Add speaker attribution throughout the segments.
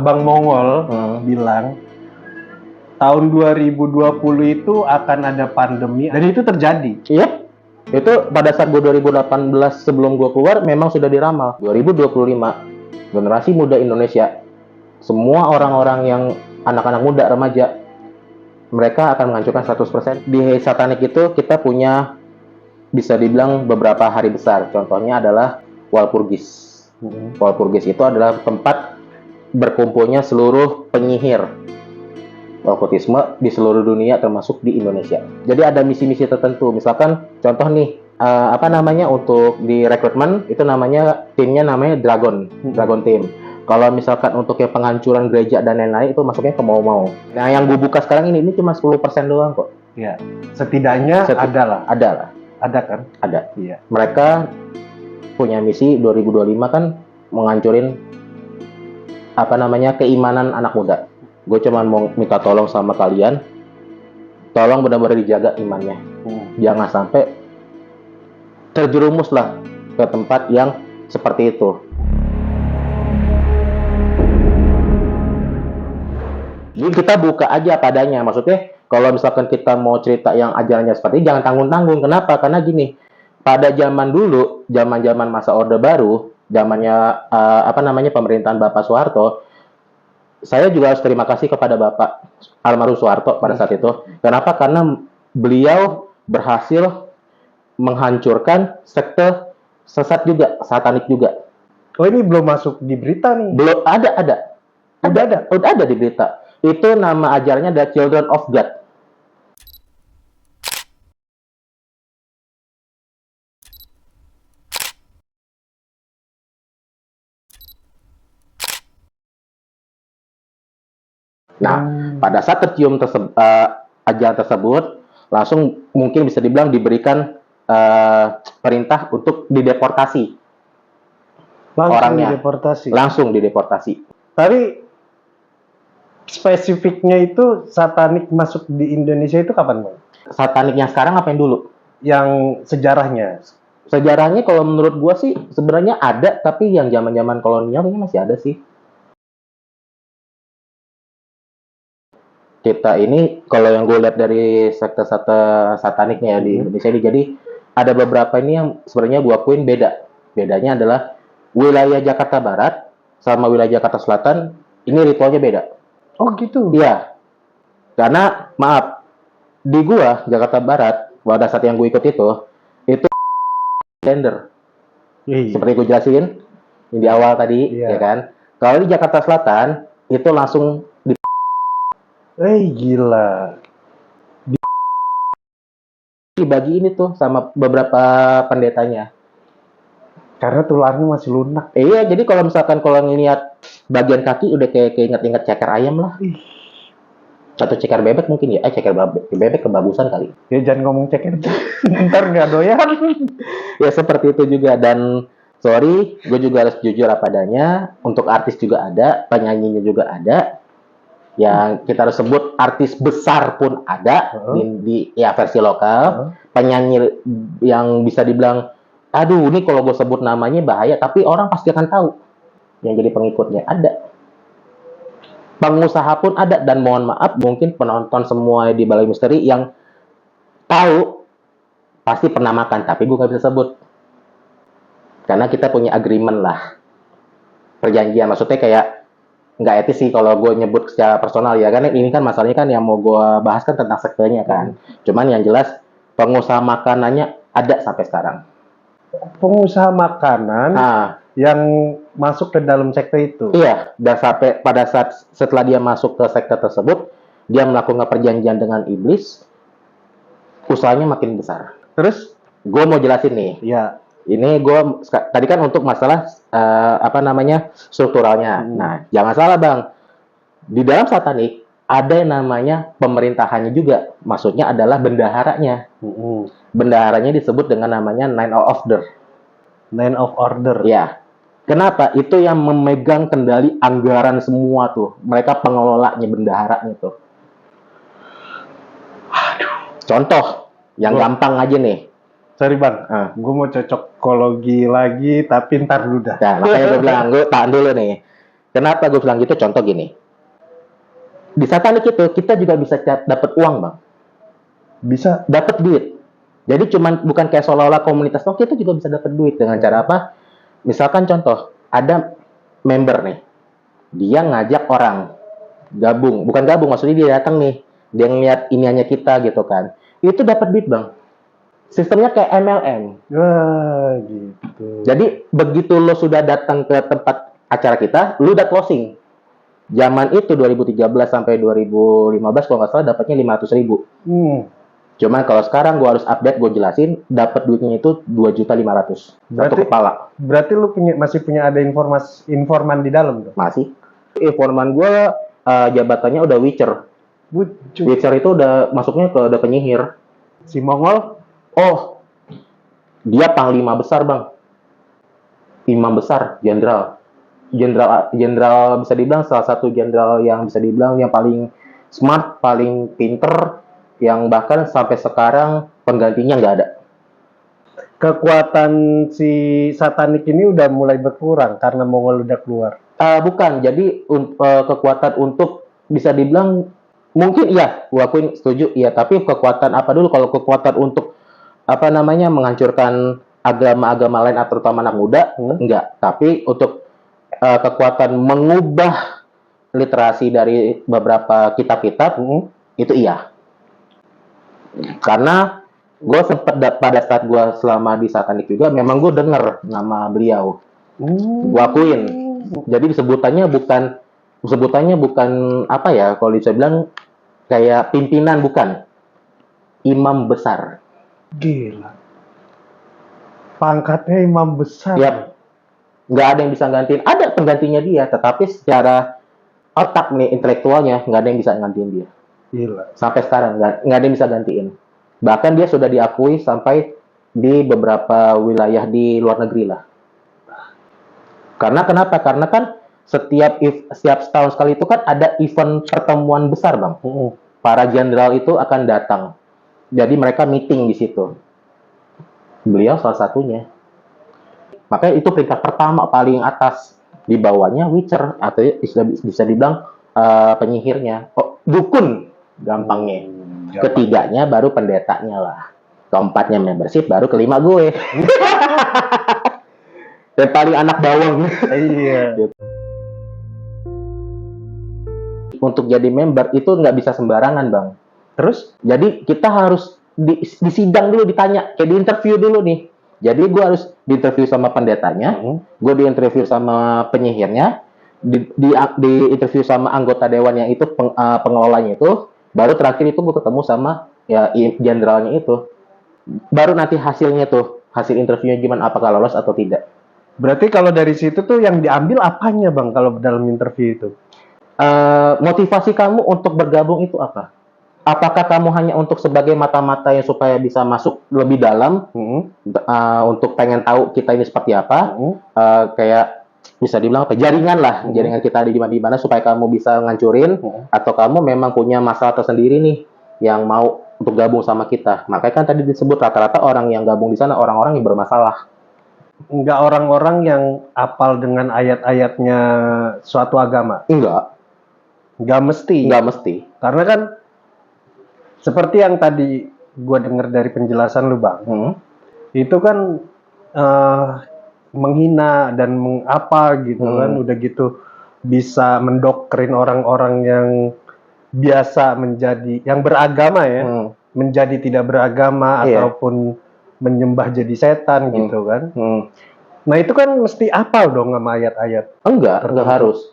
Speaker 1: Bang Mongol bilang tahun 2020 itu akan ada pandemi dan itu terjadi.
Speaker 2: Iya. Itu pada saat gue 2018 sebelum gue keluar memang sudah diramal. 2025 generasi muda Indonesia, semua orang-orang yang anak-anak muda remaja, mereka akan menghancurkan 100%. Di Satanik itu kita punya bisa dibilang beberapa hari besar. Contohnya adalah Walpurgis. Walpurgis itu adalah tempat berkumpulnya seluruh penyihir okkultisme di seluruh dunia termasuk di Indonesia. Jadi ada misi-misi tertentu. Misalkan contoh nih untuk di rekrutmen itu namanya timnya namanya Dragon Team. Kalau misalkan untuk yang penghancuran gereja dan lain-lain itu masuknya ke mau-mau. Nah, yang gue buka sekarang ini cuma 10% doang kok.
Speaker 1: Ya, setidaknya ada lah.
Speaker 2: Ada lah.
Speaker 1: Ada kan?
Speaker 2: Ada.
Speaker 1: Iya.
Speaker 2: Mereka punya misi 2025 kan menghancurin keimanan anak muda. Gue cuma mau minta tolong sama kalian, tolong benar-benar dijaga imannya. Jangan sampai terjerumus lah ke tempat yang seperti itu. Jadi kita buka aja padanya. Maksudnya kalau misalkan kita mau cerita yang ajarannya seperti ini, jangan tanggung-tanggung. Kenapa? Karena gini, pada zaman dulu, zaman masa Orde Baru, zamannya pemerintahan Bapak Soeharto, saya juga harus terima kasih kepada Bapak almarhum Soeharto pada saat itu. Kenapa? Karena beliau berhasil menghancurkan sekte sesat juga, satanik juga.
Speaker 1: Oh, ini belum masuk di berita nih?
Speaker 2: Belum ada. Udah ada di berita. Itu nama ajarannya adalah Children of God. Nah, pada saat tercium ajaran tersebut, langsung mungkin bisa dibilang diberikan perintah untuk dideportasi. Langsung dideportasi.
Speaker 1: Tapi spesifiknya itu satanik masuk di Indonesia itu kapan, Bang?
Speaker 2: Satanik yang sekarang apa yang dulu?
Speaker 1: Yang sejarahnya.
Speaker 2: Sejarahnya kalau menurut gua sih sebenarnya ada, tapi yang zaman-zaman kolonial ini masih ada sih. Kita ini kalau yang gue lihat dari sekte-sekte sataniknya di Indonesia ini, jadi ada beberapa ini yang sebenarnya gue akuin beda. Bedanya adalah wilayah Jakarta Barat sama wilayah Jakarta Selatan ini ritualnya beda.
Speaker 1: Oh gitu?
Speaker 2: Iya. Karena maaf, di gua Jakarta Barat pada saat yang gue ikut itu gender. Seperti gue jelasin di awal tadi, ya kan. Kalau di Jakarta Selatan itu langsung
Speaker 1: gila.
Speaker 2: Dibagi ini tuh sama beberapa pendetanya.
Speaker 1: Karena tularnya masih lunak.
Speaker 2: Iya, jadi kalau misalkan ngelihat bagian kaki udah kayak inget-inget ceker ayam lah. Atau ceker bebek mungkin ya. Ceker bebek kebagusan kali.
Speaker 1: Ya jangan ngomong ceker. Ntar nggak doyan.
Speaker 2: Ya seperti itu juga. Dan sorry, gue juga harus jujur apa adanya. Untuk artis juga ada, penyanyinya juga ada. Yang kita harus sebut artis besar pun ada di versi lokal. Penyanyi yang bisa dibilang, aduh ini kalau gue sebut namanya bahaya, tapi orang pasti akan tahu yang jadi pengikutnya ada. Pengusaha pun ada, dan mohon maaf mungkin penonton semua di Balai Misteri yang tahu pasti pernah makan, tapi gue nggak bisa sebut karena kita punya agreement lah, perjanjian. Maksudnya kayak nggak etis sih kalau gue nyebut secara personal ya, karena ini kan masalahnya kan yang mau gue bahas kan tentang sektenya kan. Cuman yang jelas pengusaha makanannya ada sampai sekarang.
Speaker 1: Pengusaha makanan yang masuk ke dalam sekte itu?
Speaker 2: Iya, dan sampai pada saat setelah dia masuk ke sekte tersebut, dia melakukan perjanjian dengan iblis, usahanya makin besar.
Speaker 1: Terus
Speaker 2: gue mau jelasin nih.
Speaker 1: Iya.
Speaker 2: Ini gue tadi kan untuk masalah strukturalnya. Nah, jangan salah Bang. Di dalam satanik ada yang namanya pemerintahannya juga. Maksudnya adalah bendaharanya. Bendaharanya disebut dengan namanya Nine of Order.
Speaker 1: Nine of Order.
Speaker 2: Ya. Kenapa? Itu yang memegang kendali anggaran semua tuh. Mereka pengelolanya, bendaharanya tuh.
Speaker 1: Aduh.
Speaker 2: Contoh yang gampang aja nih.
Speaker 1: Sorry Bang, gue mau cocokologi lagi, tapi ntar dulu dah.
Speaker 2: Nah, makanya gue bilang, gue tahan dulu nih. Kenapa gue bilang gitu? Contoh gini. Di satanik itu kita juga bisa dapat uang, Bang.
Speaker 1: Bisa.
Speaker 2: Dapat duit. Jadi cuman bukan kayak seolah-olah komunitas, kita juga bisa dapat duit dengan cara apa? Misalkan contoh, ada member nih. Dia ngajak orang gabung, bukan gabung, maksudnya dia datang nih. Dia ngeliat iniannya kita gitu kan. Itu dapat duit, Bang. Sistemnya kayak MLM.
Speaker 1: Wah, gitu.
Speaker 2: Jadi begitu lo sudah datang ke tempat acara kita, lo udah closing. Zaman itu 2013 sampai 2015 kalau nggak salah dapatnya 500.000. Cuman kalau sekarang gue harus update, gue jelasin, dapat duitnya itu 2.500.000 satu kepala.
Speaker 1: Berarti lu masih punya ada informan di dalam tuh?
Speaker 2: Masih. Informan gue jabatannya udah Witcher. Witcher itu udah masuknya udah penyihir.
Speaker 1: Si Mongol?
Speaker 2: Oh, dia panglima besar, Bang. Imam besar, jenderal bisa dibilang salah satu jenderal yang bisa dibilang yang paling smart, paling pinter, yang bahkan sampai sekarang penggantinya nggak ada.
Speaker 1: Kekuatan si satanik ini udah mulai berkurang karena Mongol udah keluar.
Speaker 2: Bukan, jadi kekuatan untuk bisa dibilang mungkin iya, gua akuin setuju iya, tapi kekuatan apa dulu? Kalau kekuatan untuk menghancurkan agama-agama lain atau terutama anak muda, enggak. Tapi untuk kekuatan mengubah literasi dari beberapa kitab-kitab, itu iya. Karena gue sempat pada saat gue selama di satanik juga, memang gue denger nama beliau. Gue akuin. Jadi sebutannya bukan apa ya, kalau bisa bilang kayak pimpinan, bukan. Imam besar.
Speaker 1: Gila. Pangkatnya imam besar.
Speaker 2: Yap. Nggak ada yang bisa gantiin. Ada penggantinya dia, tetapi secara otak nih, intelektualnya, nggak ada yang bisa gantiin dia.
Speaker 1: Gila.
Speaker 2: Sampai sekarang, nggak ada yang bisa gantiin. Bahkan dia sudah diakui sampai di beberapa wilayah di luar negeri lah. Karena kenapa? Karena kan setiap setahun sekali itu kan ada event pertemuan besar, Bang. Para jenderal itu akan datang. Jadi mereka meeting di situ. Beliau salah satunya. Makanya itu peringkat pertama paling atas. Di bawahnya Witcher, atau bisa dibilang penyihirnya. Oh, dukun gampangnya. Ketiganya baru pendetanya lah. Keempatnya membership, baru kelima gue. Dan paling anak bawang.
Speaker 1: Iya.
Speaker 2: Untuk jadi member itu nggak bisa sembarangan, Bang. Terus, jadi kita harus disidang dulu, ditanya, kayak di interview dulu nih. Jadi gue harus diinterview sama pendetanya, gue diinterview sama penyihirnya, diinterview sama anggota dewan yang itu pengelolanya itu, baru terakhir itu gue ketemu sama ya jenderalnya itu. Baru nanti hasilnya tuh, hasil interviewnya gimana, apakah lolos atau tidak.
Speaker 1: Berarti kalau dari situ tuh yang diambil apanya, Bang, kalau dalam interview itu?
Speaker 2: Motivasi kamu untuk bergabung itu apa? Apakah kamu hanya untuk sebagai mata-mata yang supaya bisa masuk lebih dalam, untuk pengen tahu kita ini seperti apa, kayak bisa dibilang apa, jaringan lah, jaringan kita ada di mana supaya kamu bisa ngancurin, atau kamu memang punya masalah tersendiri nih yang mau untuk gabung sama kita. Makanya kan tadi disebut rata-rata orang yang gabung di sana orang-orang yang bermasalah.
Speaker 1: Enggak orang-orang yang apal dengan ayat-ayatnya suatu agama. Enggak mesti. Karena kan seperti yang tadi gue dengar dari penjelasan lu, Bang, itu kan menghina dan mengapa gitu kan, udah gitu bisa mendoktrin orang-orang yang biasa menjadi yang beragama ya, menjadi tidak beragama ataupun menyembah jadi setan gitu kan. Nah itu kan mesti apal dong sama ayat-ayat.
Speaker 2: Enggak harus.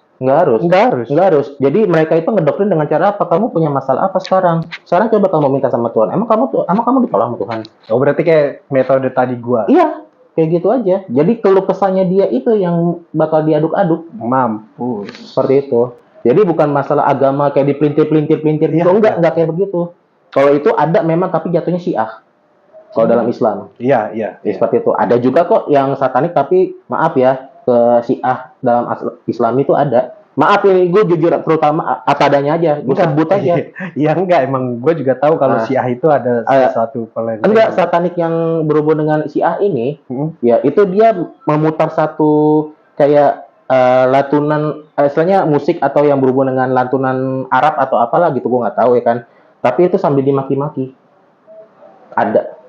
Speaker 2: Jadi mereka itu ngedoktrin dengan cara apa? Kamu punya masalah apa sekarang? Sekarang coba kamu minta sama Tuhan. Emang kamu ditolak sama Tuhan?
Speaker 1: Oh berarti kayak metode tadi gua.
Speaker 2: Iya, kayak gitu aja. Jadi keluh kesahnya dia itu yang bakal diaduk-aduk.
Speaker 1: Mampus.
Speaker 2: Seperti itu. Jadi bukan masalah agama kayak dipelintir gitu. Enggak kayak begitu. Kalau itu ada memang, tapi jatuhnya Syiah. Kalau dalam Islam.
Speaker 1: Iya.
Speaker 2: Seperti itu. Ada juga kok yang satanik, tapi maaf ya, ke Syiah dalam Islam itu ada. Maaf ini gue jujur, terutama apa adanya aja, gue sebut aja.
Speaker 1: Iya enggak, emang gue juga tahu kalau Syiah itu ada sesuatu pelecehan.
Speaker 2: Enggak, satanik yang berhubung dengan Syiah ini, ya itu dia memutar satu kayak lantunan, istilahnya musik atau yang berhubungan dengan lantunan Arab atau apalah gitu, gue nggak tahu ya kan. Tapi itu sambil dimaki-maki. Ada.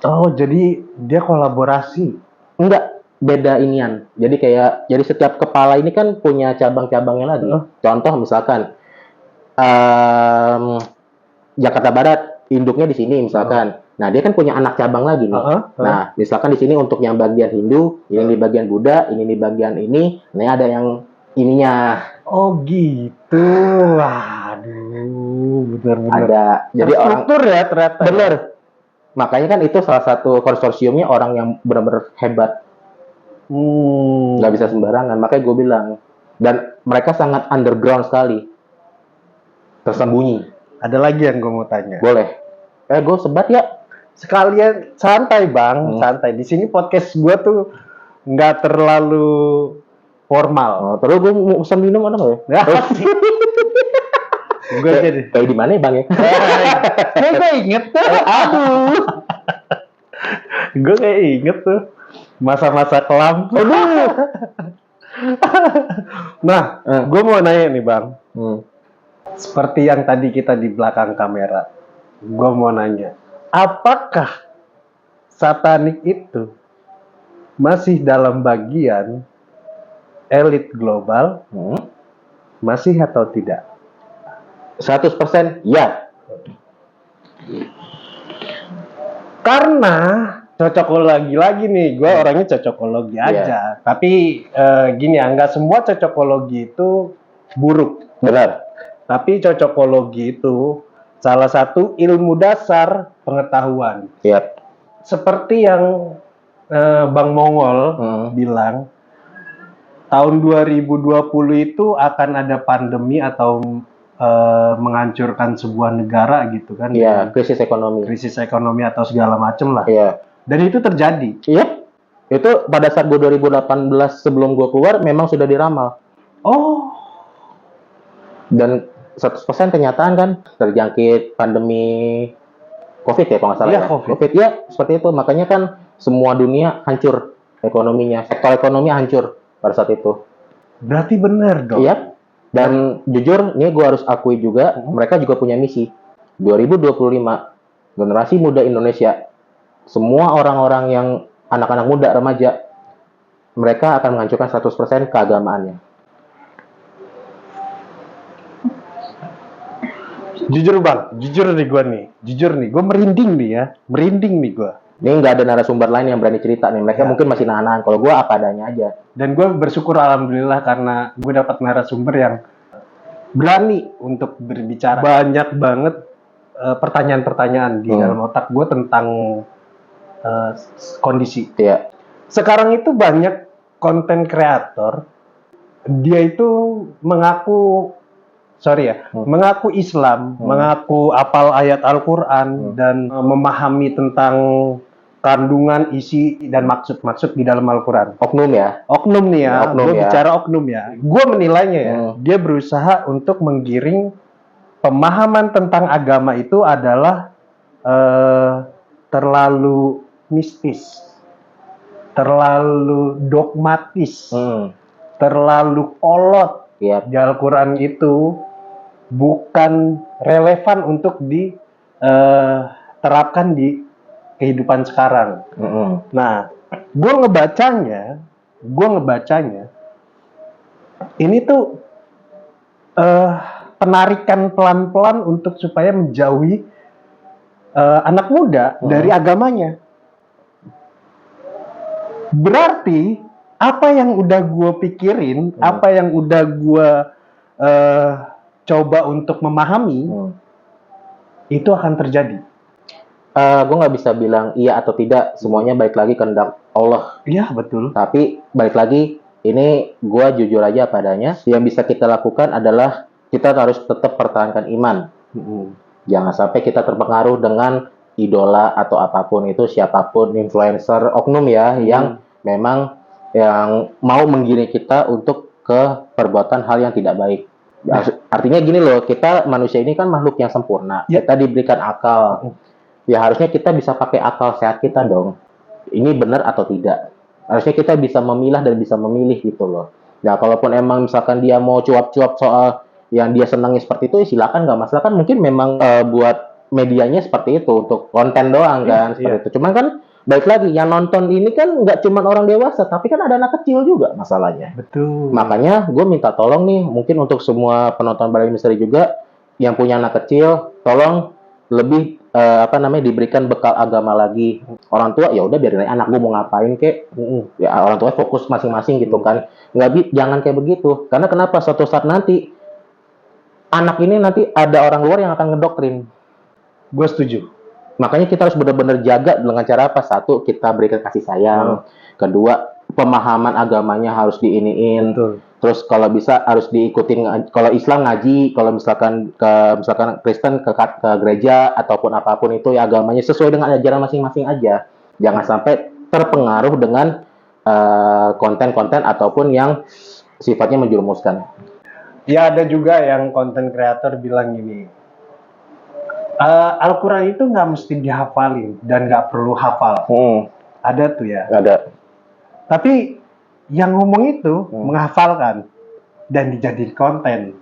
Speaker 1: Oh, jadi dia kolaborasi.
Speaker 2: Enggak, beda inian. Jadi setiap kepala ini kan punya cabang-cabangnya lagi. Contoh misalkan Jakarta Barat, induknya di sini misalkan. Nah, dia kan punya anak cabang lagi nih. Nah, misalkan di sini untuk yang bagian Hindu, ini di bagian Buddha, ini di bagian ini, nah ada yang ininya.
Speaker 1: Oh gitu. Waduh, benar-benar.
Speaker 2: Ada. Jadi
Speaker 1: struktur ya ternyata.
Speaker 2: Bener. Makanya kan itu salah satu konsorsiumnya orang yang benar-benar hebat. Nggak bisa sembarangan. Makanya gue bilang. Dan mereka sangat underground sekali. Tersembunyi.
Speaker 1: Ada lagi yang gue mau tanya.
Speaker 2: Boleh. Gue sebat ya.
Speaker 1: Sekalian santai bang, santai. Di sini podcast gue tuh nggak terlalu formal.
Speaker 2: Terus gue mau pesan minum ada nggak ya?
Speaker 1: Gue jadi
Speaker 2: kayak di mana ya bang ya?
Speaker 1: gue inget tuh. Aduh. Gue kayak inget tuh masa-masa kelam. Nah, gue mau nanya nih bang. Seperti yang tadi kita di belakang kamera, gue mau nanya, apakah satanik itu masih dalam bagian elit global? Masih atau tidak?
Speaker 2: 100% ya.
Speaker 1: Karena cocokologi lagi nih, gue orangnya cocokologi aja. Tapi gini ya, nggak semua cocokologi itu buruk.
Speaker 2: Benar.
Speaker 1: Tapi cocokologi itu salah satu ilmu dasar pengetahuan. Seperti yang Bang Mongol bilang, tahun 2020 itu akan ada pandemi atau menghancurkan sebuah negara gitu kan.
Speaker 2: Iya, krisis ekonomi
Speaker 1: atau segala macem lah.
Speaker 2: Iya.
Speaker 1: Dan itu terjadi.
Speaker 2: Iya. Itu pada saat gue 2018 sebelum gue keluar memang sudah diramal.
Speaker 1: Oh.
Speaker 2: Dan 100% kenyataan kan terjangkit pandemi COVID ya kalau nggak salah.
Speaker 1: Iya, COVID
Speaker 2: ya seperti itu. Makanya kan semua dunia hancur ekonominya, sektor ekonomi hancur pada saat itu.
Speaker 1: Berarti benar dong.
Speaker 2: Iya. Dan jujur, nih gue harus akui juga, mereka juga punya misi. 2025, generasi muda Indonesia, semua orang-orang yang anak-anak muda, remaja, mereka akan menghancurkan 100% keagamaannya.
Speaker 1: Jujur bang, jujur nih gue merinding nih gue.
Speaker 2: Ini nggak ada narasumber lain yang berani cerita nih, mereka mungkin masih nahan-nahan. Kalau gue apa adanya aja.
Speaker 1: Dan gue bersyukur alhamdulillah karena gue dapat narasumber yang berani untuk berbicara. Banyak banget pertanyaan-pertanyaan di dalam otak gue tentang kondisi.
Speaker 2: Iya.
Speaker 1: Sekarang itu banyak konten kreator, dia itu mengaku Islam, mengaku hafal ayat Al-Quran, dan memahami tentang kandungan, isi, dan maksud-maksud di dalam Al-Quran.
Speaker 2: Oknum ya?
Speaker 1: Oknum nih ya, gue bicara oknum ya. Gue menilainya ya, dia berusaha untuk menggiring pemahaman tentang agama itu adalah terlalu mistis, terlalu dogmatis, terlalu kolot. Di Al-Quran itu bukan relevan untuk diterapkan di kehidupan sekarang. Nah, gue ngebacanya, ini tuh penarikan pelan-pelan untuk supaya menjauhi anak muda dari agamanya. Berarti apa yang udah gue pikirin, apa yang udah gue coba untuk memahami, itu akan terjadi.
Speaker 2: Gue nggak bisa bilang iya atau tidak, semuanya balik lagi kehendak Allah.
Speaker 1: Iya, betul.
Speaker 2: Tapi balik lagi, ini gue jujur aja padanya. Yang bisa kita lakukan adalah kita harus tetap pertahankan iman. Jangan sampai kita terpengaruh dengan idola atau apapun itu, siapapun, influencer, oknum ya, yang memang yang mau menggiring kita untuk ke perbuatan hal yang tidak baik. Artinya gini loh, kita manusia ini kan makhluk yang sempurna. Kita diberikan akal. Ya harusnya kita bisa pakai akal sehat kita dong. Ini benar atau tidak? Harusnya kita bisa memilah dan bisa memilih gitu loh. Nah, kalaupun emang misalkan dia mau cuap-cuap soal yang dia senangi seperti itu, ya silakan, nggak masalah kan. Mungkin memang buat medianya seperti itu, untuk konten doang kan, seperti itu. Cuman kan, baik lagi, yang nonton ini kan nggak cuma orang dewasa, tapi kan ada anak kecil juga masalahnya.
Speaker 1: Betul.
Speaker 2: Makanya gue minta tolong nih, mungkin untuk semua penonton Balik Misteri juga, yang punya anak kecil, tolong lebih diberikan bekal agama lagi. Orang tua ya udah biarin aja anak gue mau ngapain kek, ya orang tua fokus masing-masing gitu kan. Jangan kayak begitu, karena kenapa, suatu saat nanti anak ini nanti ada orang luar yang akan ngedoktrin.
Speaker 1: Gue setuju.
Speaker 2: Makanya kita harus benar-benar jaga dengan cara apa? Satu, kita berikan kasih sayang. Kedua, pemahaman agamanya harus diiniin.
Speaker 1: Betul.
Speaker 2: Terus kalau bisa harus diikutin, kalau Islam ngaji, kalau misalkan Kristen ke gereja ataupun apapun itu ya agamanya sesuai dengan ajaran masing-masing aja. Jangan sampai terpengaruh dengan konten-konten ataupun yang sifatnya menjerumuskan.
Speaker 1: Ya ada juga yang konten kreator bilang gini, Al-Quran itu nggak mesti dihafalin dan nggak perlu hafal. Ada tuh ya.
Speaker 2: Ada.
Speaker 1: Tapi yang ngomong itu menghafalkan dan dijadiin konten.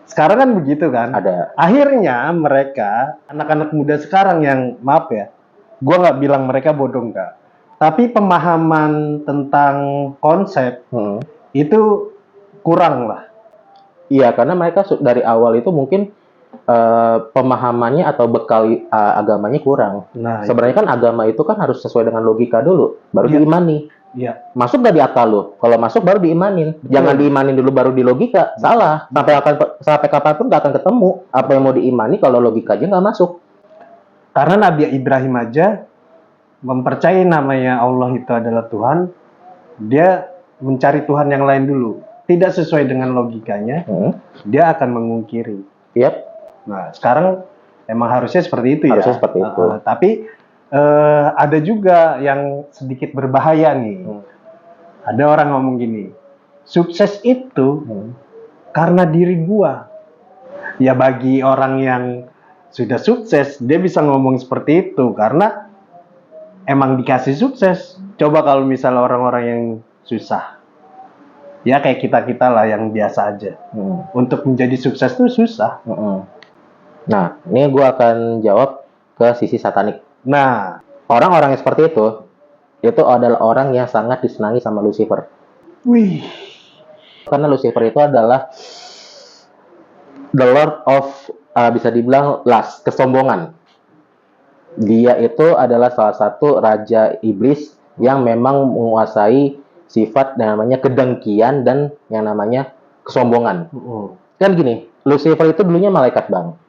Speaker 1: Sekarang kan begitu kan?
Speaker 2: Ada.
Speaker 1: Akhirnya mereka, anak-anak muda sekarang yang, maaf ya, gue nggak bilang mereka bodoh nggak, tapi pemahaman tentang konsep itu kurang lah.
Speaker 2: Iya, karena mereka dari awal itu mungkin pemahamannya atau bekal agamanya kurang.
Speaker 1: Nah,
Speaker 2: sebenarnya kan agama itu kan harus sesuai dengan logika dulu, baru diimani.
Speaker 1: Iya.
Speaker 2: Masuk gak di akal lo? Kalau masuk baru diimanin. Jangan diimanin dulu baru di logika. Salah. Sampai kapanpun gak akan ketemu apa yang mau diimani kalau logika aja nggak masuk.
Speaker 1: Karena Nabi Ibrahim aja mempercayai namanya Allah itu adalah Tuhan, dia mencari Tuhan yang lain dulu. Tidak sesuai dengan logikanya, dia akan mengungkiri.
Speaker 2: Yep.
Speaker 1: Nah, sekarang emang harusnya seperti itu ya.
Speaker 2: Harusnya seperti itu.
Speaker 1: Tapi ada juga yang sedikit berbahaya nih. Ada orang ngomong gini, sukses itu karena diri gua. Ya bagi orang yang sudah sukses, dia bisa ngomong seperti itu karena emang dikasih sukses. Coba kalau misalnya orang-orang yang susah, ya kayak kita-kita lah yang biasa aja. Untuk menjadi sukses itu susah.
Speaker 2: Nah, ini gua akan jawab ke sisi satanik.
Speaker 1: Nah,
Speaker 2: orang-orang yang seperti itu adalah orang yang sangat disenangi sama Lucifer.
Speaker 1: Wih.
Speaker 2: Karena Lucifer itu adalah the Lord of, bisa dibilang lust, kesombongan. Dia itu adalah salah satu raja iblis yang memang menguasai sifat yang namanya kedengkian dan yang namanya kesombongan. Kan gini, Lucifer itu dulunya malaikat, Bang.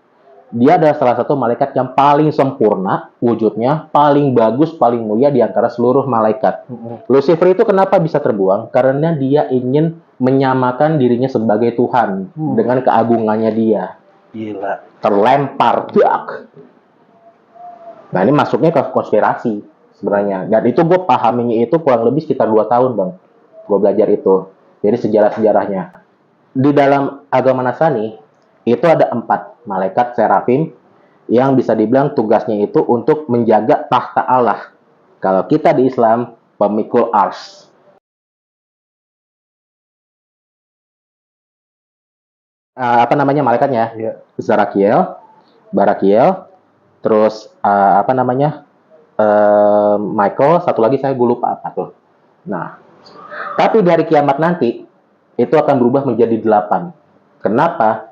Speaker 2: Dia adalah salah satu malaikat yang paling sempurna wujudnya, paling bagus, paling mulia di antara seluruh malaikat. Lucifer itu kenapa bisa terbuang? Karena dia ingin menyamakan dirinya sebagai Tuhan dengan keagungannya dia.
Speaker 1: Gila.
Speaker 2: Terlempar. Nah, ini masuknya ke konspirasi sebenarnya. Dan itu gue pahaminya itu kurang lebih sekitar 2 tahun, Bang. Gue belajar itu. Jadi sejarah-sejarahnya. Di dalam agama Nasrani, itu ada 4 malaikat serafim yang bisa dibilang tugasnya itu untuk menjaga tahta Allah. Kalau kita di Islam, pemikul ars. Apa namanya malaikatnya? Zarakiel, Barakiel, terus Michael, satu lagi gue lupa apa tuh. Nah, tapi dari kiamat nanti itu akan berubah menjadi 8. Kenapa?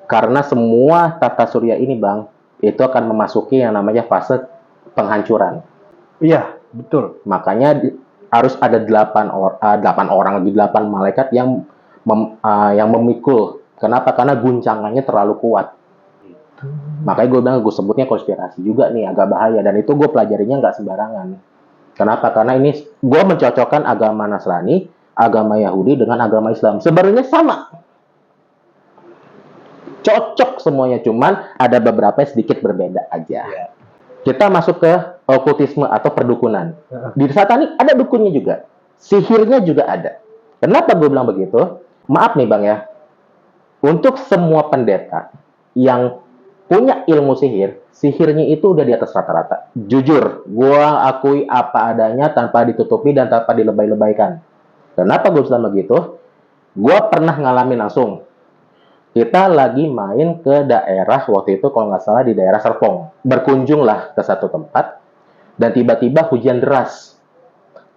Speaker 2: Karena semua tata surya ini, Bang, itu akan memasuki yang namanya fase penghancuran.
Speaker 1: Iya, betul.
Speaker 2: Makanya harus ada 8 malaikat yang memikul. Kenapa? Karena guncangannya terlalu kuat. Makanya gue bilang, gue sebutnya konspirasi juga nih, agak bahaya. Dan itu gue pelajarinya nggak sembarangan. Kenapa? Karena ini gue mencocokkan agama Nasrani, agama Yahudi dengan agama Islam. Sebenarnya sama. Cocok semuanya, cuman ada beberapa sedikit berbeda aja. Kita masuk ke okultisme atau perdukunan. Di satanik ada dukunnya juga. Sihirnya juga ada. Kenapa gue bilang begitu? Maaf nih, Bang ya. Untuk semua pendeta yang punya ilmu sihir, sihirnya itu udah di atas rata-rata. Jujur, gue akui apa adanya tanpa ditutupi dan tanpa dilebay-lebaykan. Kenapa gue bilang begitu? Gue pernah ngalamin langsung. Kita lagi main ke daerah, waktu itu kalau nggak salah di daerah Serpong. Berkunjunglah ke satu tempat, dan tiba-tiba hujan deras.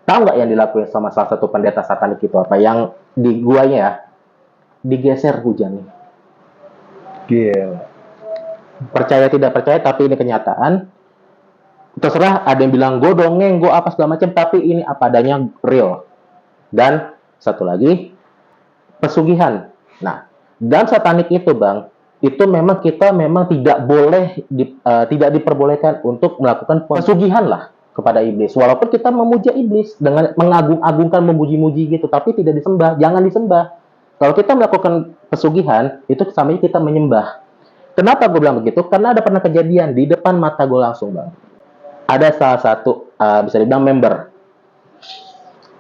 Speaker 2: Tahu nggak yang dilakuin sama salah satu pendeta satanik itu apa? Yang di guanya ya, digeser hujannya.
Speaker 1: Gila.
Speaker 2: Percaya tidak percaya, tapi ini kenyataan. Terserah, ada yang bilang gue dongeng, gue apa segala macam, tapi ini apa adanya, real. Dan satu lagi, pesugihan. Nah, dan satanik itu bang, itu memang kita memang tidak boleh tidak diperbolehkan untuk melakukan pesugihan lah kepada iblis. Walaupun kita memuja iblis dengan mengagung-agungkan, memuji-muji gitu, tapi tidak disembah, jangan disembah. Kalau kita melakukan pesugihan, itu samanya kita menyembah. Kenapa gue bilang begitu? Karena ada pernah kejadian di depan mata gue langsung bang. Ada salah satu bisa dibilang member,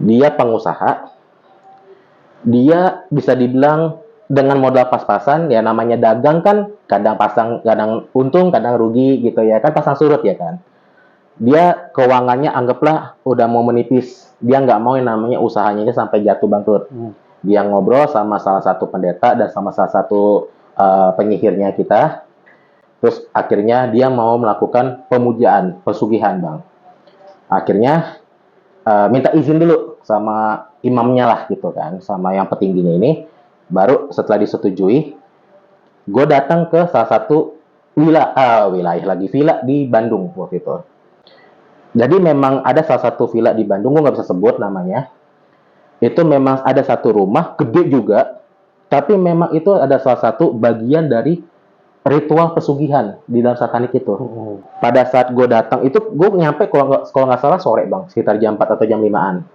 Speaker 2: dia pengusaha, dia bisa dibilang dengan modal pas-pasan, ya namanya dagang kan, kadang pasang, kadang untung, kadang rugi gitu ya kan, pasang surut ya kan. Dia keuangannya anggaplah udah mau menipis, dia nggak mau yang namanya usahanya ini sampai jatuh bangkrut. Dia ngobrol sama salah satu pendeta dan sama salah satu penyihirnya kita, terus akhirnya dia mau melakukan pemujaan, pesugihan bang. Akhirnya minta izin dulu sama imamnya lah gitu kan, sama yang petingginya ini. Baru setelah disetujui, gue datang ke salah satu wilayah villa di Bandung waktu itu. Jadi memang ada salah satu villa di Bandung, gue nggak bisa sebut namanya. Itu memang ada satu rumah gede juga, tapi memang itu ada salah satu bagian dari ritual pesugihan di dalam satanik itu. Pada saat gue datang, itu gue nyampe kalau nggak salah sore bang, sekitar jam 4 atau jam 5-an.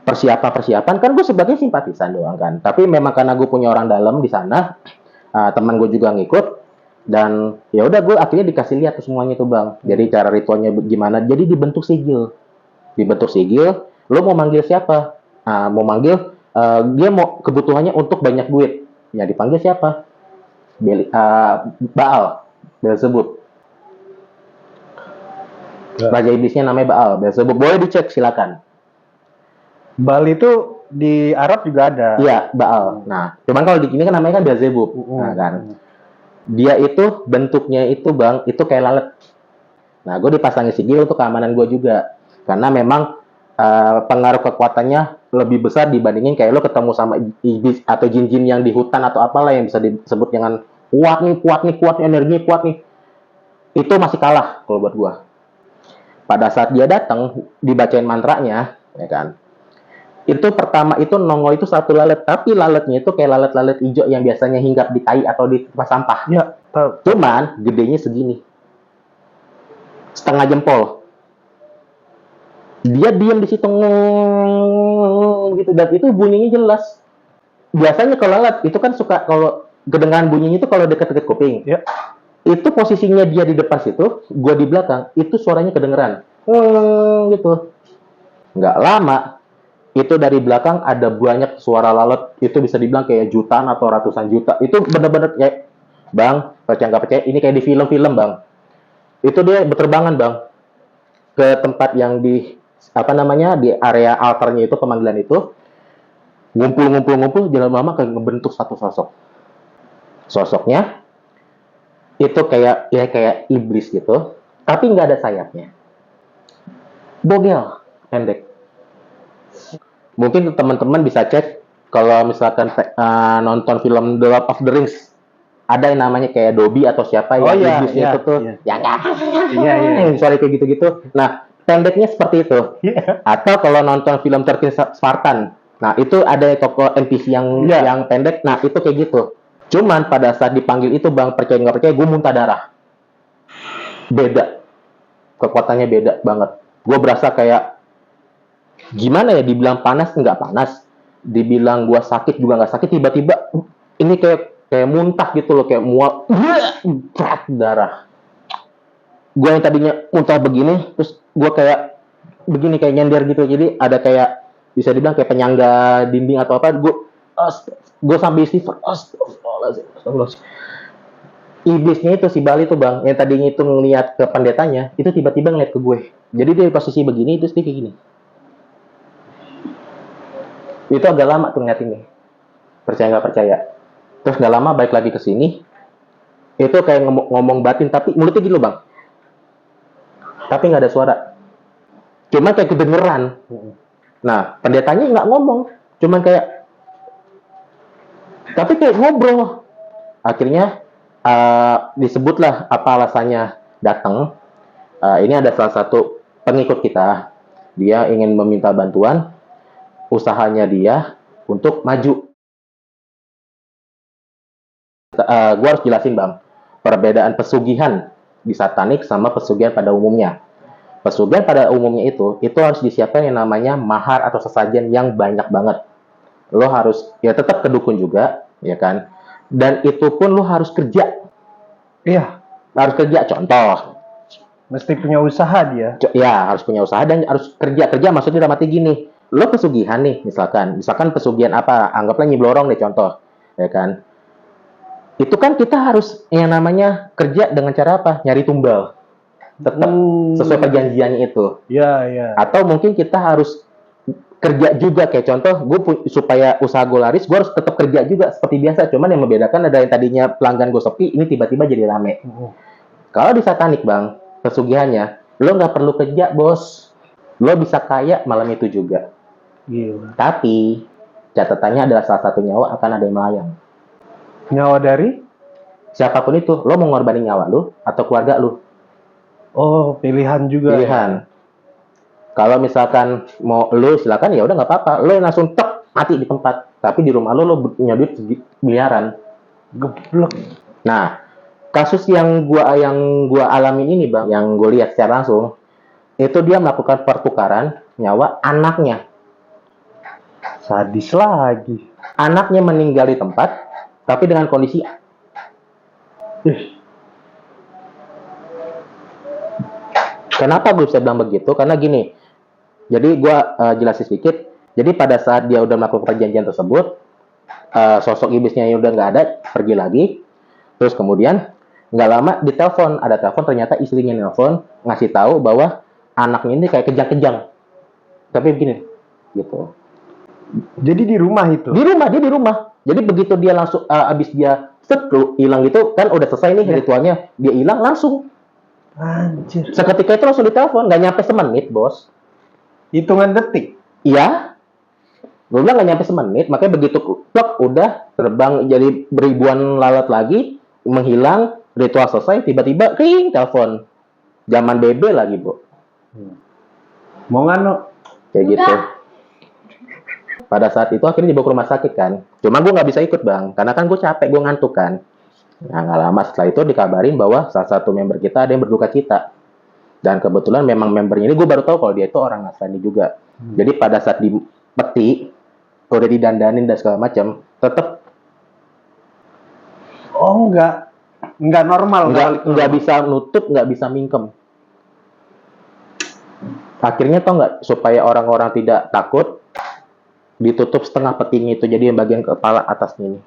Speaker 2: Persiapan kan gue sebagai simpatisan doang kan, tapi memang karena gue punya orang dalam di sana, teman gue juga ngikut, dan ya udah gue akhirnya dikasih lihat tuh semuanya tuh bang. Jadi cara ritualnya gimana, jadi dibentuk sigil, lo mau manggil siapa, mau manggil dia mau kebutuhannya untuk banyak duit, ya dipanggil siapa, Baal, Beelzebub. Raja iblisnya namanya Baal, Beelzebub. Boleh dicek silakan.
Speaker 1: Baal itu di Arab juga ada.
Speaker 2: Iya, Baal. Nah, cuman kalau di sini kan namanya kan Beelzebub. Nah, kan. Dia itu bentuknya itu bang, itu kayak lalat. Nah, gue dipasangin sigil untuk keamanan gue juga. Karena memang pengaruh kekuatannya lebih besar dibandingin kayak lo ketemu sama iblis atau jin-jin yang di hutan atau apalah yang bisa disebut dengan kuat nih, energinya kuat nih. Itu masih kalah kalau buat gue. Pada saat dia datang, dibacain mantranya, ya kan. Itu pertama itu nongol itu satu lalat, tapi lalatnya itu kayak lalat-lalat hijau yang biasanya hinggap di tai atau di tempat sampah.
Speaker 1: Ya, tahu.
Speaker 2: Cuman gedenya segini, setengah jempol. Dia diam di situ gitu, dan itu bunyinya jelas. Biasanya kalau lalat itu kan suka kalau kedengaran bunyinya itu kalau dekat-dekat kuping.
Speaker 1: Ya.
Speaker 2: Itu posisinya dia di depan situ, gua di belakang, itu suaranya kedengeran. Gitu. Nggak lama, itu dari belakang ada banyak suara lalat, itu bisa dibilang kayak jutaan atau ratusan juta. Itu benar-benar kayak, bang, percaya nggak percaya, ini kayak di film-film bang. Itu dia berterbangan bang ke tempat yang di di area altarnya itu, pemanggilan itu, ngumpul, jalan lama kayak ngebentuk satu sosok. Sosoknya itu kayak iblis gitu, tapi nggak ada sayapnya. Bogel, pendek. Mungkin teman-teman bisa cek kalau misalkan nonton film The Lord of the Rings, ada yang namanya kayak Dobby atau siapa yang iblisnya itu tuh, sorry kayak gitu-gitu. Nah, pendeknya seperti itu. Atau kalau nonton film 13 Spartan, nah itu ada tokoh NPC yang pendek, nah itu kayak gitu. Cuman pada saat dipanggil itu bang, percaya nggak percaya, gue muntah darah. Beda, kekuatannya beda banget. Gue berasa kayak gimana ya, dibilang panas nggak panas, dibilang gua sakit juga nggak sakit, tiba-tiba ini kayak muntah gitu loh, kayak mual darah. Gua yang tadinya muntah begini, terus gua kayak begini, kayak nyender gitu. Jadi ada kayak bisa dibilang kayak penyangga dinding atau apa. Gua sambil istighfar, astagfirullahaladzim. iblisnya itu si Bali tuh bang, yang tadinya itu ngeliat ke pendetanya, itu tiba-tiba ngeliat ke gue. Jadi dia di posisi begini, terus dia kayak gini. Itu agak lama tuh ngeliat ini. Percaya nggak percaya. Terus nggak lama balik lagi ke sini, itu kayak ngomong batin, tapi mulutnya gitu bang. Tapi nggak ada suara. Cuma kayak kedengeran. Nah, pendetanya nggak ngomong. Cuman kayak, tapi kayak ngobrol. Akhirnya, disebutlah apa alasannya datang. Ini ada salah satu pengikut kita. Dia ingin meminta bantuan. Usahanya dia untuk maju. Gue harus jelasin bang. Perbedaan pesugihan di satanik sama pesugihan pada umumnya. Pesugihan pada umumnya itu harus disiapkan yang namanya mahar atau sesajen yang banyak banget. Lo harus, ya tetap ke dukun juga, ya kan? Dan itu pun lo harus kerja.
Speaker 1: Iya.
Speaker 2: Harus kerja, contoh.
Speaker 1: Mesti punya usaha dia.
Speaker 2: Ya, harus punya usaha dan harus kerja. Kerja maksudnya dalam arti gini. Lo pesugihan nih, misalkan pesugihan apa? Anggaplah nyiblorong deh contoh, ya kan? Itu kan kita harus yang namanya kerja dengan cara apa? Nyari tumbal. Tetap sesuai perjanjiannya itu.
Speaker 1: Ya, ya.
Speaker 2: Atau mungkin kita harus kerja juga, kayak contoh, supaya usaha gue laris, gue harus tetap kerja juga seperti biasa. Cuman yang membedakan ada yang tadinya pelanggan gue sepi, ini tiba-tiba jadi rame. Kalau di satanik bang, pesugihannya, lo nggak perlu kerja bos, lo bisa kaya malam itu juga.
Speaker 1: Gila.
Speaker 2: Tapi catatannya adalah salah satu nyawa akan ada yang melayang.
Speaker 1: Nyawa dari?
Speaker 2: Siapapun itu, lo mau ngorbanin nyawa lo atau keluarga lo.
Speaker 1: Oh, pilihan juga.
Speaker 2: Pilihan. Kalau misalkan mau lo silakan, ya udah nggak apa-apa. Lo langsung tek mati di tempat. Tapi di rumah lo punya duit miliaran.
Speaker 1: Geblek.
Speaker 2: Nah, kasus yang gua alamin ini bang, yang gue lihat secara langsung, itu dia melakukan pertukaran nyawa anaknya.
Speaker 1: Sadis lagi.
Speaker 2: Anaknya meninggal di tempat, tapi dengan kondisi Kenapa gue bisa bilang begitu? Karena gini, jadi gue jelasin sedikit. Jadi pada saat dia udah melakukan perjanjian tersebut, sosok iblisnya yang udah nggak ada, pergi lagi. Terus kemudian nggak lama ditelepon, ada telepon, ternyata istrinya nelpon ngasih tahu bahwa anaknya ini kayak kejang-kejang. Tapi begini, gitu.
Speaker 1: Jadi di rumah itu?
Speaker 2: Dia di rumah. Jadi begitu dia langsung abis dia hilang gitu, kan udah selesai nih ritualnya, dia hilang langsung.
Speaker 1: Anjir.
Speaker 2: Seketika itu langsung ditelepon, nggak nyampe semenit, bos.
Speaker 1: Hitungan detik?
Speaker 2: Iya. Gue bilang nggak nyampe semenit, makanya begitu plok, udah terbang jadi beribuan lalat lagi, menghilang, ritual selesai, tiba-tiba ring, telepon. Zaman BB lagi, Bu.
Speaker 1: Mau ngano?
Speaker 2: Kayak gitu. Pada saat itu akhirnya dibawa ke rumah sakit kan. Cuma gue nggak bisa ikut, Bang. Karena kan gue capek, gue ngantuk kan. Nah, nggak lama setelah itu dikabarin bahwa salah satu member kita ada yang berduka cita. Dan kebetulan memang membernya ini gue baru tahu kalau dia itu orang Nasrani juga. Jadi pada saat di peti, udah didandanin dan segala macam, tetap
Speaker 1: nggak normal,
Speaker 2: nggak bisa nutup, nggak bisa mingkem. Akhirnya tau nggak, supaya orang-orang tidak takut, ditutup setengah petinya itu, jadi yang bagian kepala atasnya ini,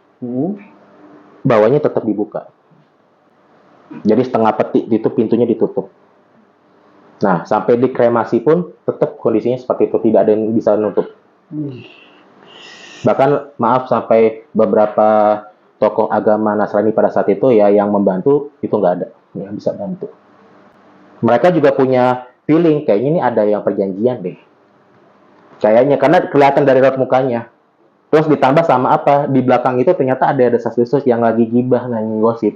Speaker 2: bawahnya tetap dibuka. Jadi setengah peti itu pintunya ditutup. Nah, sampai dikremasi pun tetap kondisinya seperti itu, tidak ada yang bisa nutup. Bahkan maaf, sampai beberapa tokoh agama Nasrani pada saat itu ya yang membantu itu nggak ada yang bisa bantu. Mereka juga punya feeling kayaknya ini ada yang perjanjian deh. Kayaknya karena kelihatan dari raut mukanya. Terus ditambah sama apa? Di belakang itu ternyata ada desas-desus yang lagi gibah, nyanyi gosip.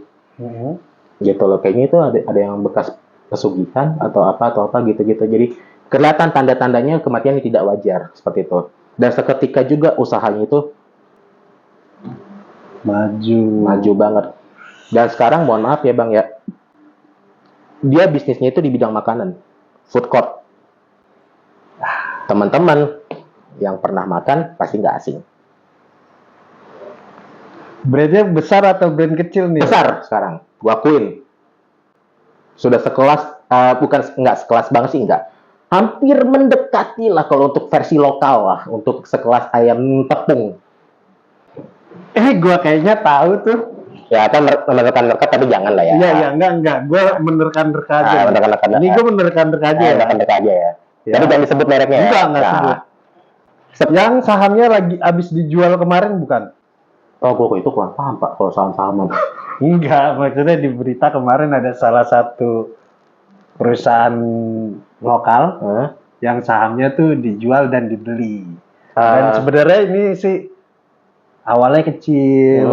Speaker 2: Gitu loh. Kayaknya itu ada yang bekas pesugihan atau apa gitu-gitu. Jadi kelihatan tanda-tandanya kematian yang tidak wajar seperti itu. Dan seketika juga usahanya itu maju banget. Dan sekarang mohon maaf ya Bang ya, dia bisnisnya itu di bidang makanan, food court. Teman-teman yang pernah makan pasti nggak asing.
Speaker 1: Brandnya besar atau brand kecil nih?
Speaker 2: Besar sekarang, gua akuin. Sudah sekelas, bukan nggak sekelas banget sih, nggak. Hampir mendekati lah kalau untuk versi lokal lah, untuk sekelas ayam tepung.
Speaker 1: Gua kayaknya tahu tuh.
Speaker 2: Ya, atau menerka-nerka tapi jangan lah ya.
Speaker 1: Iya, enggak. Gue menerka-nerka aja.
Speaker 2: Menerka-nerka.
Speaker 1: Ini gue menerka-nerka aja ya.
Speaker 2: Menerka-nerka aja ya. Tapi jangan disebut mereknya ya.
Speaker 1: Enggak sebut. Yang sahamnya lagi habis dijual kemarin bukan?
Speaker 2: Oh, gue itu kurang paham Pak kalau saham-sahaman.
Speaker 1: Enggak, maksudnya di berita kemarin ada salah satu perusahaan lokal yang sahamnya tuh dijual dan dibeli. Dan sebenarnya ini sih awalnya kecil,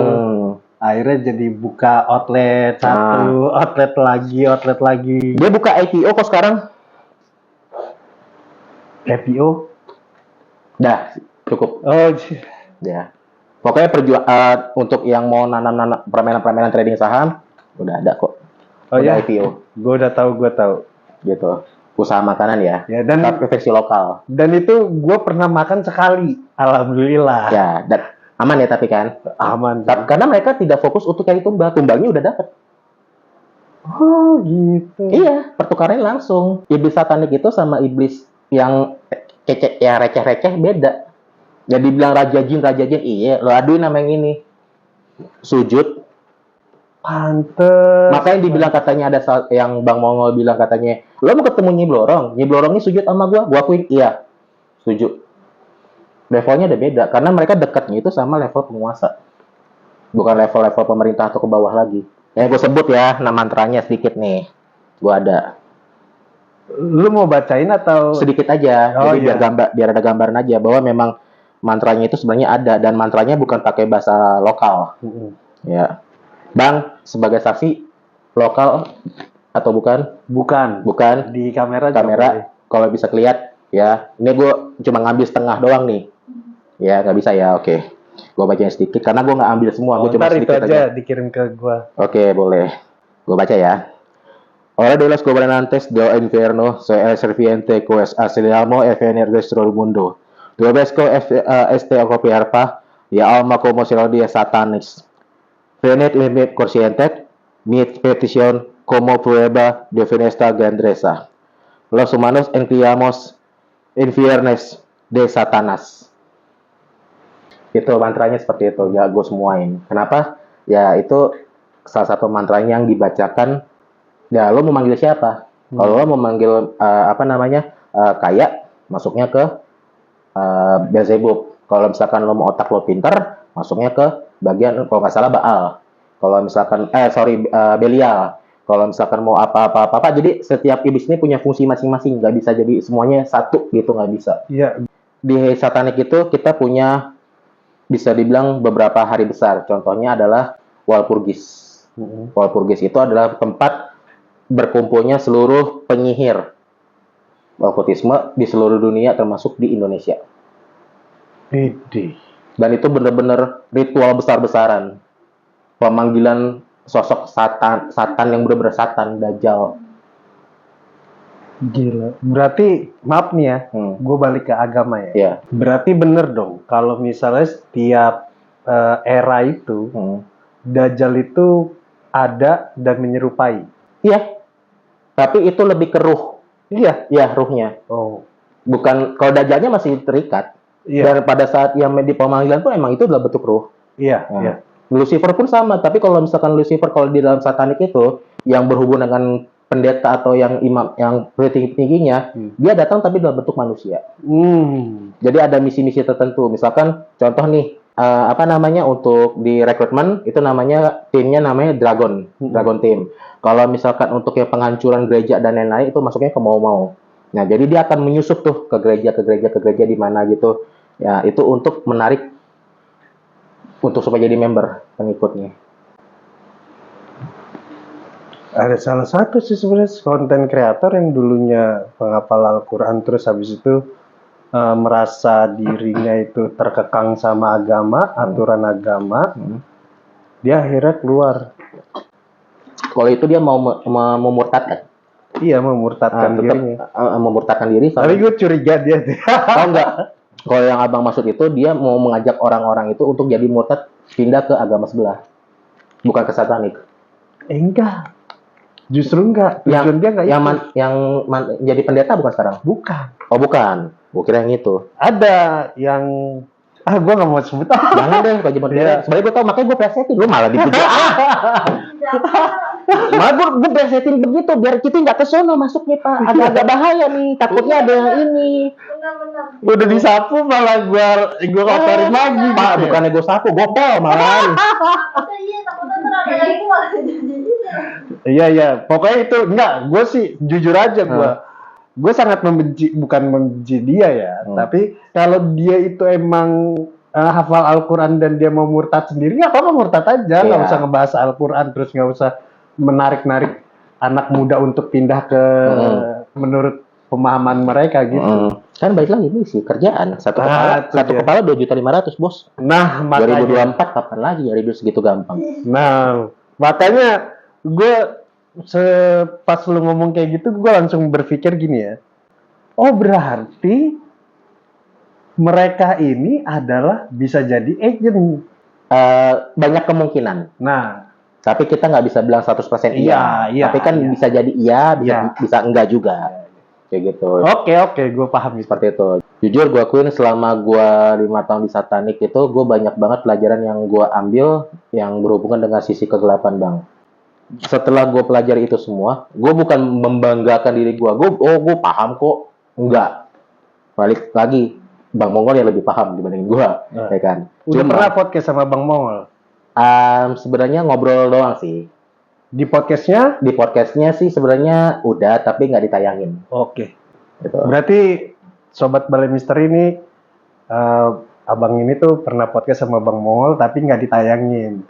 Speaker 1: akhirnya jadi buka outlet satu, outlet lagi.
Speaker 2: Dia buka IPO kok sekarang?
Speaker 1: IPO?
Speaker 2: Dah, cukup.
Speaker 1: Oh,
Speaker 2: ya. Pokoknya untuk yang mau nanam permainan trading saham, udah ada kok.
Speaker 1: Oh ya,
Speaker 2: IPO.
Speaker 1: Gue tahu.
Speaker 2: Gitu. Usaha makanan ya.
Speaker 1: Ya dan
Speaker 2: versi lokal.
Speaker 1: Dan itu gue pernah makan sekali, alhamdulillah.
Speaker 2: Ya, dan aman ya tapi kan?
Speaker 1: Aman.
Speaker 2: Karena mereka tidak fokus untuk cari tumbal, tumbalnya udah dapet.
Speaker 1: Oh gitu.
Speaker 2: Iya, pertukarannya langsung. Iblis satanik itu sama iblis yang receh-receh beda. Jadi bilang raja jin, iya, lo aduin nama yang ini. Sujud.
Speaker 1: Pantes.
Speaker 2: Makanya dibilang katanya ada yang Bang Mongol bilang katanya, lo mau ketemu Nyi Blorong ini sujud sama gua akuin, iya. Setuju. Levelnya udah beda, karena mereka dekatnya itu sama level penguasa. Bukan level-level pemerintah atau ke bawah lagi. Yang gue sebut ya, nama mantranya sedikit nih. Gua ada.
Speaker 1: Lu mau bacain atau?
Speaker 2: Sedikit aja, jadi biar ada gambaran aja bahwa memang mantranya itu sebenarnya ada dan mantranya bukan pakai bahasa lokal. Ya, Bang, sebagai saksi lokal atau bukan? Bukan.
Speaker 1: Di kamera.
Speaker 2: Kalau bisa kelihatan, ya. Ini gue cuma ngambil setengah doang nih. Ya, nggak bisa ya. Oke, gue bacain sedikit karena gue nggak ambil semua. Gue cuma sedikit aja.
Speaker 1: Dikirim ke gue.
Speaker 2: Oke, boleh. Gue baca ya. Ora de los gobernantes del infierno se el serviente pues asiliamo e venir destro el mundo. Tu vesco este copiarpa y alma como si lo dia satanis. Venid mi consciente mi petición como prueba de finesta grandeza. Los humanos enviamos infiernes de Satanas. Itu mantranya seperti itu, ya gue semuain. Kenapa? Ya itu salah satu mantranya yang dibacakan. Ya lo mau manggil siapa? Kalau lo mau manggil kaya, masuknya ke Beelzebub. Kalau misalkan lo mau otak lo pinter, masuknya ke bagian kalau nggak salah Baal. Kalau misalkan Belial. Kalau misalkan mau apa, jadi setiap iblis ini punya fungsi masing-masing, nggak bisa jadi semuanya satu gitu, nggak bisa.
Speaker 1: Iya.
Speaker 2: Di satanik itu kita punya bisa dibilang beberapa hari besar. Contohnya adalah Walpurgis. Walpurgis itu adalah tempat berkumpulnya seluruh penyihir okkultisme di seluruh dunia termasuk di Indonesia. Dan itu benar-benar ritual besar-besaran. Pemanggilan sosok setan yang benar-benar setan, dajjal.
Speaker 1: Gila. Berarti maaf nih ya, gue balik ke agama ya.
Speaker 2: Yeah.
Speaker 1: Berarti bener dong kalau misalnya setiap era itu dajjal itu ada dan menyerupai.
Speaker 2: Iya. Tapi itu lebih ke ruh.
Speaker 1: Iya,
Speaker 2: ruhnya.
Speaker 1: Oh.
Speaker 2: Bukan, kalau dajjalnya masih terikat.
Speaker 1: Iya.
Speaker 2: Dan pada saat yang di pemanggilan pun emang itu adalah bentuk ruh.
Speaker 1: Iya,
Speaker 2: iya. Lucifer pun sama, tapi kalau misalkan Lucifer kalau di dalam satanik itu yang berhubungan dengan pendeta atau yang imam yang tingginya, dia datang tapi dalam bentuk manusia. Jadi ada misi-misi tertentu. Misalkan contoh nih, untuk di rekrutmen itu timnya namanya Dragon Team. Kalau misalkan untuk yang penghancuran gereja dan lain-lain itu masuknya ke mau. Nah, jadi dia akan menyusup tuh ke gereja di mana gitu. Ya, itu untuk menarik untuk supaya jadi member pengikutnya.
Speaker 1: Ada salah satu sih sebenarnya konten kreator yang dulunya penghafal Al-Quran terus habis itu merasa dirinya itu terkekang sama agama, aturan agama, dia akhirnya keluar.
Speaker 2: Kalau itu dia mau memurtadkan.
Speaker 1: Iya, memurtadkan dirinya.
Speaker 2: Memurtadkan diri.
Speaker 1: Tapi gue curiga dia.
Speaker 2: Oh enggak. Kalau yang abang maksud itu dia mau mengajak orang-orang itu untuk jadi murtad pindah ke agama sebelah, bukan ke satanik.
Speaker 1: Enggak. Justru enggak. Tujuan dia enggak
Speaker 2: yang jadi pendeta bukan sekarang?
Speaker 1: Bukan.
Speaker 2: Oh bukan. Gue kira yang itu.
Speaker 1: Ada yang Gue nggak mau sebut.
Speaker 2: Jangan deh, Pak Jember. Sebenarnya gue tau, makanya gue presetin. Lu malah dipuji. Malah gue presetin begitu, biar kita nggak kesono masuknya, Pak. Agak-agak bahaya nih, takutnya ada yang ini.
Speaker 3: Benar-benar.
Speaker 1: Udah disapu malah gue kotorin lagi.
Speaker 2: Pak,
Speaker 1: gitu.
Speaker 2: bukannya gue sapu, gopel malah.
Speaker 3: Iya, takutnya ntar ada yang ini malah jadi
Speaker 1: Iya. Pokoknya itu enggak. Gue sih jujur aja gue sangat membenci, bukan membenci dia ya, tapi kalau dia itu emang hafal Al-Quran dan dia mau murtad sendiri, ya apa murtad aja, nggak usah ngebahas Al-Quran, terus nggak usah menarik-narik anak muda untuk pindah ke menurut pemahaman mereka gitu.
Speaker 2: Kan balik lagi nih sih kerjaan satu kepala 2.500.000 bos.
Speaker 1: Nah, makanya
Speaker 2: 2024 kapan lagi nyari duit segitu gampang?
Speaker 1: Nah, makanya gue pas lu ngomong kayak gitu, gue langsung berpikir gini ya. Oh, berarti mereka ini adalah bisa jadi agent.
Speaker 2: Banyak kemungkinan.
Speaker 1: Nah,
Speaker 2: tapi kita nggak bisa bilang 100% iya. Tapi kan bisa jadi iya, bisa enggak juga. Kayak gitu.
Speaker 1: Oke, gue paham
Speaker 2: seperti itu. Jujur gue akuin selama gue 5 tahun di Satanik itu, gue banyak banget pelajaran yang gue ambil yang berhubungan dengan sisi kegelapan, Bang. Setelah gue pelajari itu semua, gue bukan membanggakan diri gue paham kok, enggak. Balik lagi, Bang Mongol yang lebih paham dibanding gue, ya kan.
Speaker 1: Udah pernah podcast sama Bang Mongol?
Speaker 2: Sebenarnya ngobrol doang sih.
Speaker 1: Di podcastnya?
Speaker 2: Di podcastnya sih sebenarnya udah, tapi nggak ditayangin.
Speaker 1: Oke.
Speaker 2: Gitu.
Speaker 1: Berarti Sobat Balai Misteri ini, abang ini tuh pernah podcast sama Bang Mongol, tapi nggak ditayangin.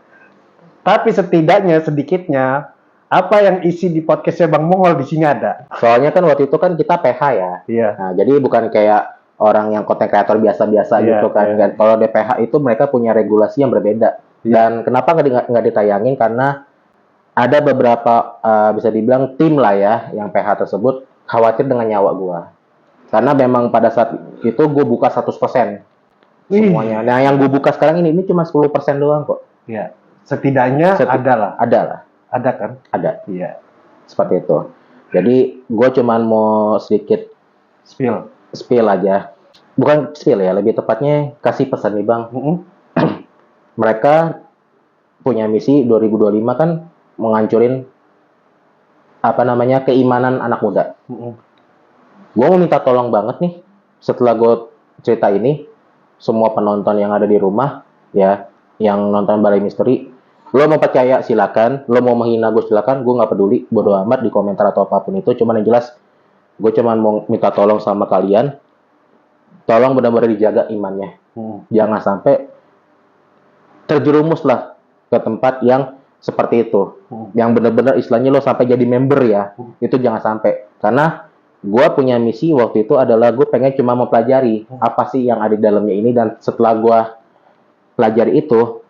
Speaker 1: Tapi setidaknya, sedikitnya, apa yang isi di podcastnya Bang Mongol di sini ada.
Speaker 2: Soalnya kan waktu itu kan kita PH ya.
Speaker 1: Iya.
Speaker 2: Nah, jadi bukan kayak orang yang konten kreator biasa-biasa gitu kan. Iya. Kalau di PH itu mereka punya regulasi yang berbeda. Iya. Dan kenapa nggak ditayangin? Karena ada beberapa bisa dibilang tim lah ya yang PH tersebut khawatir dengan nyawa gua. Karena memang pada saat itu gue buka 100% semuanya. Nah, yang gue buka sekarang ini cuma 10% doang kok.
Speaker 1: Iya. Setidaknya ada lah. Ada kan?
Speaker 2: Ada.
Speaker 1: Iya.
Speaker 2: Seperti itu. Jadi gue cuman mau sedikit spill aja. Bukan spill ya, lebih tepatnya kasih pesan nih Bang. Mereka punya misi 2025 kan menghancurin keimanan anak muda. Gue mau minta tolong banget nih, setelah gue cerita ini, semua penonton yang ada di rumah ya, yang nonton Balai Misteri, lo mau percaya silakan, lo mau menghina gue silakan, gue nggak peduli, bodo amat di komentar atau apapun itu. Cuman yang jelas, gue cuman mau minta tolong sama kalian, tolong benar-benar dijaga imannya. Jangan sampai terjerumus lah ke tempat yang seperti itu, yang benar-benar istilahnya lo sampai jadi member ya, itu jangan sampai. Karena gue punya misi waktu itu adalah gue pengen cuma mempelajari apa sih yang ada di dalamnya ini, dan setelah gue pelajari itu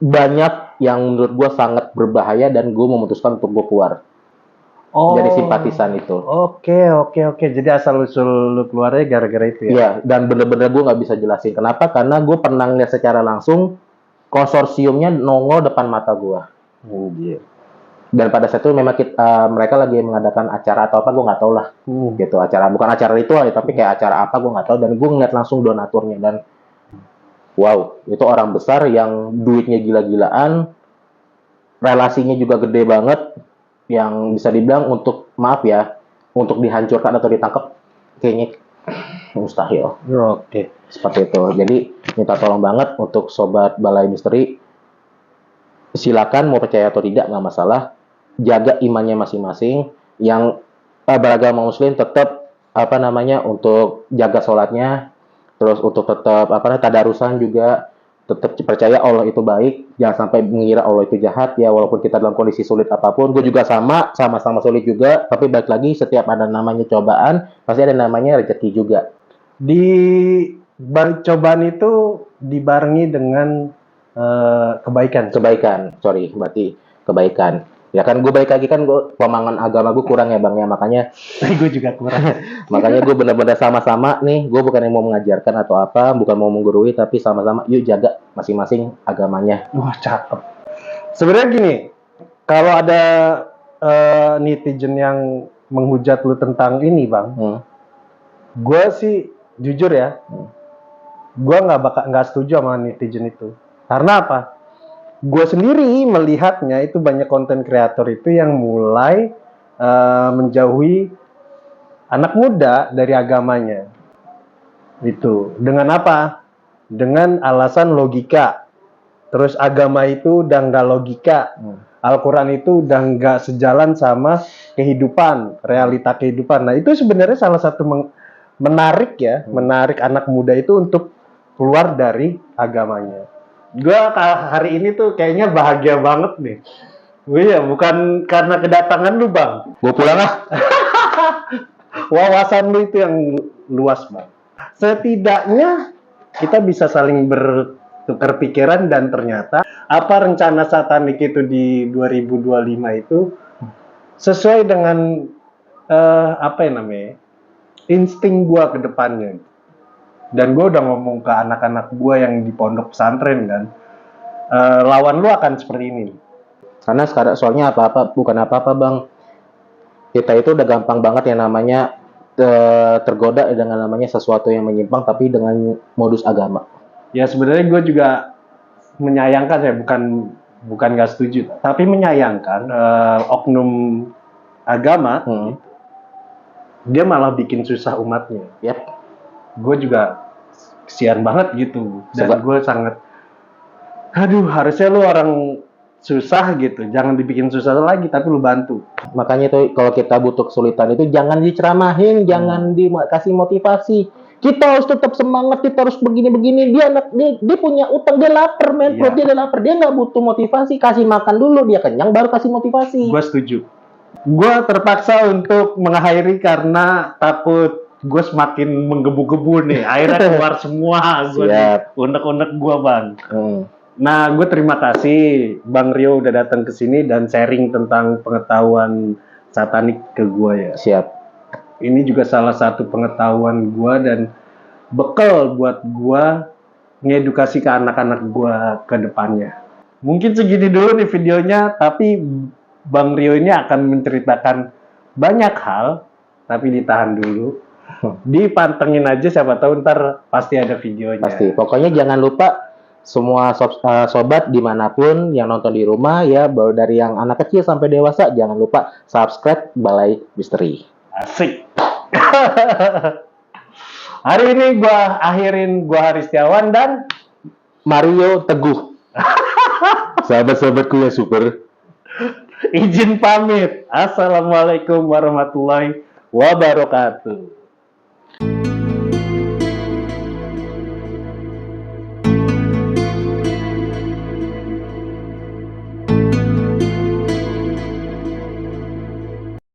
Speaker 2: banyak yang menurut gue sangat berbahaya dan gue memutuskan untuk gue keluar dari simpatisan itu.
Speaker 1: Oke. Jadi asal usul lu keluarnya gara-gara itu ya?
Speaker 2: Iya, dan bener-bener gue nggak bisa jelasin kenapa, karena gue pernah ngeliat secara langsung konsorsiumnya nongol depan mata gue. Dan pada saat itu memang mereka lagi mengadakan acara atau apa, gue nggak tahu lah. Gitu, bukan acara ritual ya, tapi kayak acara apa gue nggak tahu, dan gue ngeliat langsung donaturnya, dan wow, itu orang besar yang duitnya gila-gilaan, relasinya juga gede banget, yang bisa dibilang untuk dihancurkan atau ditangkap kayaknya mustahil.
Speaker 1: Oke.
Speaker 2: Seperti itu. Jadi minta tolong banget untuk Sobat Balai Misteri, silakan mau percaya atau tidak nggak masalah, jaga imannya masing-masing. Yang beragama Muslim tetap untuk jaga sholatnya. Terus untuk tetap tadarusan juga, tetap percaya Allah itu baik, jangan sampai mengira Allah itu jahat ya, walaupun kita dalam kondisi sulit apapun. Gue juga sama-sama sulit juga, tapi balik lagi setiap ada namanya cobaan, pasti ada namanya rezeki juga.
Speaker 1: Di balik cobaan itu dibarengi dengan kebaikan.
Speaker 2: Berarti kebaikan. Ya kan gue balik lagi kan, gue pemahaman agama gue kurang ya Bang ya, makanya
Speaker 1: gue juga kurang.
Speaker 2: Makanya gue benar-benar sama-sama nih, gue bukan yang mau mengajarkan atau apa, bukan mau menggurui, tapi sama-sama yuk jaga masing-masing agamanya.
Speaker 1: Wah, cakep. Sebenarnya gini, kalau ada netizen yang menghujat lu tentang ini Bang, gue sih jujur ya, gue nggak setuju sama netizen itu. Karena apa? Gue sendiri melihatnya itu banyak konten kreator itu yang mulai menjauhi anak muda dari agamanya. Itu dengan apa? Dengan alasan logika. Terus agama itu udah nggak logika. Al-Quran itu udah nggak sejalan sama kehidupan, realita kehidupan. Nah itu sebenarnya salah satu menarik ya, menarik anak muda itu untuk keluar dari agamanya. Gue hari ini tuh kayaknya bahagia banget nih. Iya, bukan karena kedatangan lu bang.
Speaker 2: Gue pulang ah.
Speaker 1: Wawasan lu itu yang luas bang. Setidaknya kita bisa saling bertukar pikiran dan ternyata apa rencana satanik itu di 2025 itu sesuai dengan apa yang namanya insting gua ke depannya. Dan gue udah ngomong ke anak-anak gue yang di pondok pesantren kan, lawan lu akan seperti ini.
Speaker 2: Karena sekarang soalnya bukan apa-apa bang. Kita itu udah gampang banget yang namanya tergoda dengan namanya sesuatu yang menyimpang tapi dengan modus agama.
Speaker 1: Ya sebenarnya gue juga menyayangkan ya, bukan nggak setuju, tapi menyayangkan oknum agama gitu. Dia malah bikin susah umatnya.
Speaker 2: Yap.
Speaker 1: Gue juga kesian banget gitu. Dan gue sangat, aduh harusnya lu orang susah gitu, jangan dibikin susah lagi, tapi lu bantu.
Speaker 2: Makanya tuh kalau kita butuh kesulitan itu jangan diceramahin, jangan dikasih motivasi. Kita harus tetap semangat, kita harus begini-begini. Dia punya utang, dia lapar, men. Perut dia lapar, dia nggak butuh motivasi. Kasih makan dulu, dia kenyang, baru kasih motivasi.
Speaker 1: Gue setuju. Gue terpaksa untuk mengakhiri karena takut gue semakin menggebu-gebu nih. Akhirnya keluar semua gue nih, unek-unek gue bang. Nah, gue terima kasih Bang Rio udah datang ke sini dan sharing tentang pengetahuan satanik ke gue ya.
Speaker 2: Siap.
Speaker 1: Ini juga salah satu pengetahuan gue dan bekal buat gue ngedukasi ke anak-anak gue ke depannya. Mungkin segini dulu nih videonya, tapi Bang Rio ini akan menceritakan banyak hal, tapi ditahan dulu. Dipantengin aja, siapa tahu ntar pasti ada videonya.
Speaker 2: Pasti. Pokoknya jangan lupa semua sobat dimanapun yang nonton di rumah ya, baru dari yang anak kecil sampai dewasa, jangan lupa subscribe Balai Misteri.
Speaker 1: Asik. Hari ini gua akhirin, gua Haris Setiawan dan
Speaker 2: Mario Teguh. Sahabat-sahabatku yang super.
Speaker 1: Izin pamit. Assalamualaikum warahmatullahi wabarakatuh.